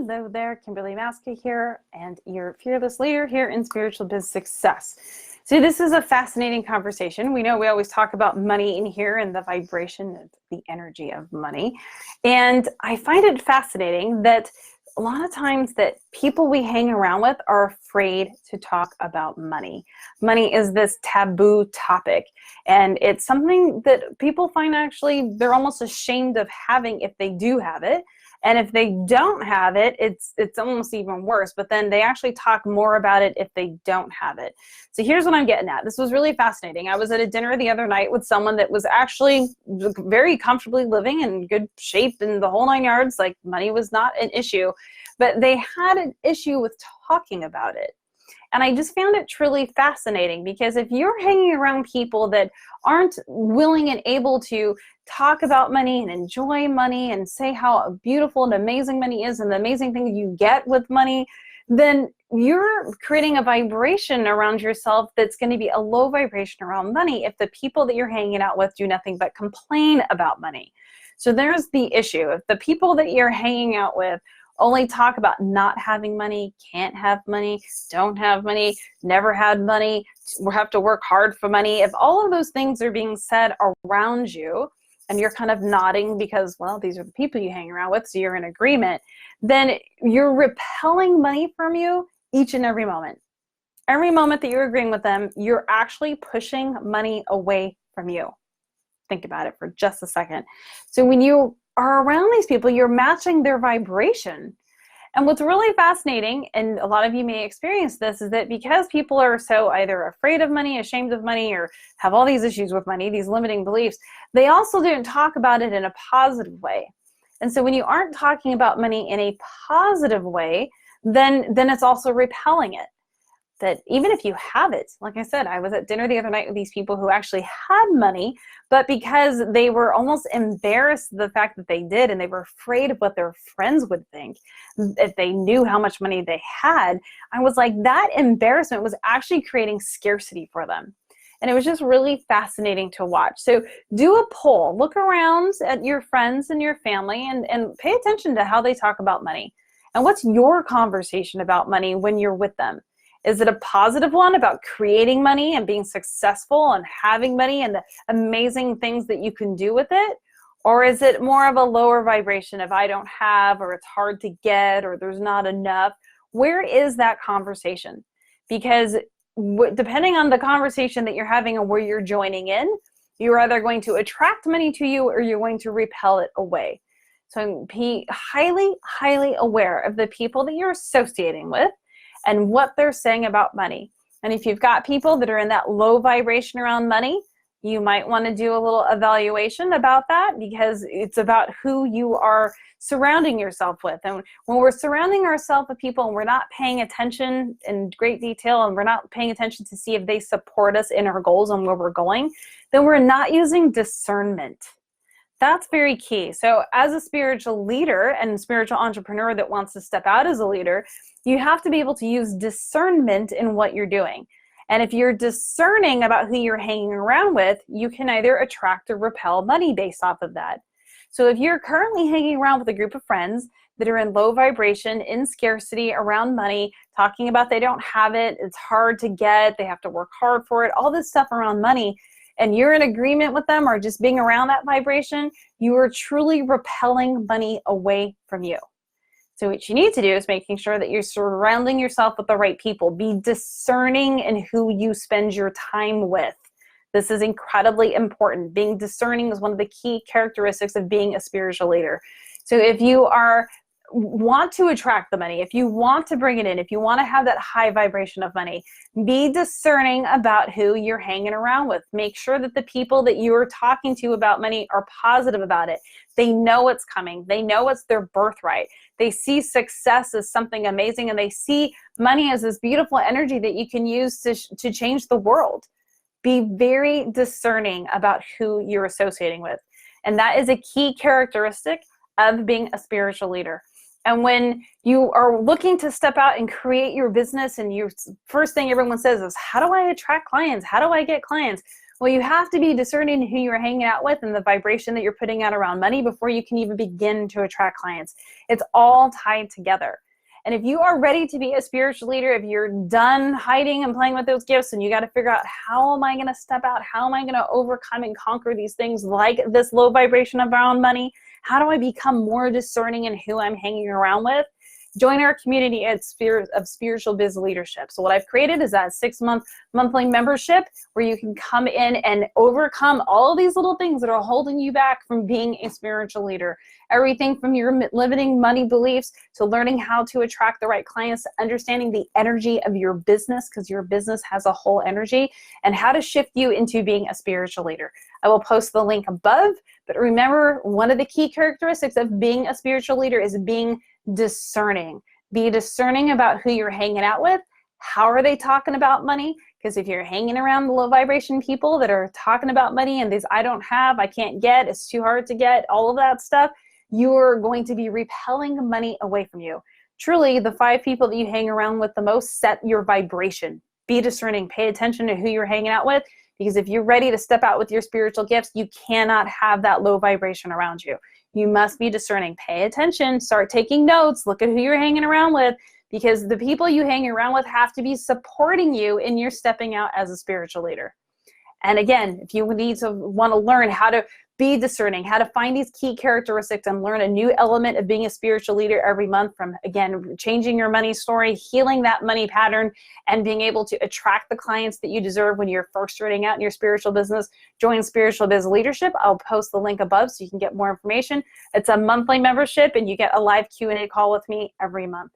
Hello there, Kimberly Maska here, and your fearless leader here in Spiritual Biz Success. So this is a fascinating conversation. We know we always talk about money in here and the vibration of the energy of money. And I find it fascinating that a lot of times that people we hang around with are afraid to talk about money. Money is this taboo topic, and it's something that people find actually they're almost ashamed of having if they do have it. And if they don't have it, it's almost even worse. But then they actually talk more about it if they don't have it. So here's what I'm getting at. This was really fascinating. I was at a dinner the other night with someone that was actually very comfortably living in good shape in the whole 9 yards. Like money was not an issue, but they had an issue with talking about it. And I just found it truly fascinating because if you're hanging around people that aren't willing and able to talk about money and enjoy money and say how beautiful and amazing money is and the amazing things you get with money, then you're creating a vibration around yourself that's going to be a low vibration around money if the people that you're hanging out with do nothing but complain about money. So there's the issue. If the people that you're hanging out with only talk about not having money, can't have money, don't have money, never had money, we have to work hard for money. If all of those things are being said around you and you're kind of nodding because, well, these are the people you hang around with, so you're in agreement, then you're repelling money from you each and every moment. Every moment that you're agreeing with them, you're actually pushing money away from you. Think about it for just a second. So when you are around these people, you're matching their vibration. And what's really fascinating, and a lot of you may experience this, is that because people are so either afraid of money, ashamed of money, or have all these issues with money, these limiting beliefs, they also didn't talk about it in a positive way. And so when you aren't talking about money in a positive way, then it's also repelling it. That even if you have it, like I said, I was at dinner the other night with these people who actually had money, but because they were almost embarrassed of the fact that they did, and they were afraid of what their friends would think if they knew how much money they had, I was like, that embarrassment was actually creating scarcity for them. And it was just really fascinating to watch. So do a poll, look around at your friends and your family and pay attention to how they talk about money. And what's your conversation about money when you're with them? Is it a positive one about creating money and being successful and having money and the amazing things that you can do with it? Or is it more of a lower vibration of I don't have, or it's hard to get, or there's not enough? Where is that conversation? Because depending on the conversation that you're having and where you're joining in, you're either going to attract money to you or you're going to repel it away. So be highly, highly aware of the people that you're associating with and what they're saying about money. And if you've got people that are in that low vibration around money, you might want to do a little evaluation about that, because it's about who you are surrounding yourself with. And when we're surrounding ourselves with people and we're not paying attention in great detail, and we're not paying attention to see if they support us in our goals and where we're going, then we're not using discernment. That's very key. So as a spiritual leader and spiritual entrepreneur that wants to step out as a leader, you have to be able to use discernment in what you're doing. And if you're discerning about who you're hanging around with, you can either attract or repel money based off of that. So if you're currently hanging around with a group of friends that are in low vibration, in scarcity around money, talking about they don't have it, it's hard to get, they have to work hard for it, all this stuff around money, and you're in agreement with them or just being around that vibration, you are truly repelling money away from you. So what you need to do is making sure that you're surrounding yourself with the right people. Be discerning in who you spend your time with. This is incredibly important. Being discerning is one of the key characteristics of being a spiritual leader. So if you want to attract the money, if you want to bring it in, if you want to have that high vibration of money, be discerning about who you're hanging around with. Make sure that the people that you are talking to about money are positive about it. They know it's coming. They know it's their birthright. They see success as something amazing, and they see money as this beautiful energy that you can use to change the world. Be very discerning about who you're associating with. And that is a key characteristic of being a spiritual leader. And when you are looking to step out and create your business, and your first thing everyone says is, how do I attract clients? How do I get clients? Well, you have to be discerning who you're hanging out with and the vibration that you're putting out around money before you can even begin to attract clients. It's all tied together. And if you are ready to be a spiritual leader, if you're done hiding and playing with those gifts and you got to figure out, how am I going to step out? How am I going to overcome and conquer these things like this low vibration around money? How do I become more discerning in who I'm hanging around with? Join our community at Spiritual Biz Leadership. So what I've created is that 6-month monthly membership where you can come in and overcome all these little things that are holding you back from being a spiritual leader. Everything from your limiting money beliefs to learning how to attract the right clients, to understanding the energy of your business, because your business has a whole energy, and how to shift you into being a spiritual leader. I will post the link above, but remember, one of the key characteristics of being a spiritual leader is being discerning. Be discerning about who you're hanging out with. How are they talking about money? Because if you're hanging around the low vibration people that are talking about money and these I don't have, I can't get, it's too hard to get, all of that stuff, you're going to be repelling money away from you. Truly, the 5 people that you hang around with the most set your vibration. Be discerning. Pay attention to who you're hanging out with, because if you're ready to step out with your spiritual gifts, you cannot have that low vibration around you. You must be discerning. Pay attention. Start taking notes. Look at who you're hanging around with, because the people you hang around with have to be supporting you in your stepping out as a spiritual leader. And again, if you want to learn how to be discerning, how to find these key characteristics and learn a new element of being a spiritual leader every month, from, again, changing your money story, healing that money pattern, and being able to attract the clients that you deserve when you're first starting out in your spiritual business, join Spiritual Biz Leadership. I'll post the link above so you can get more information. It's a monthly membership, and you get a live Q&A call with me every month.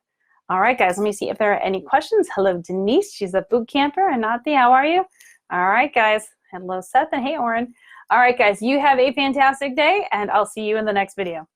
All right, guys, let me see if there are any questions. Hello, Denise. She's a boot camper, and not the, how are you? All right, guys. Hello, Seth, and hey, Oren. All right, guys, you have a fantastic day, and I'll see you in the next video.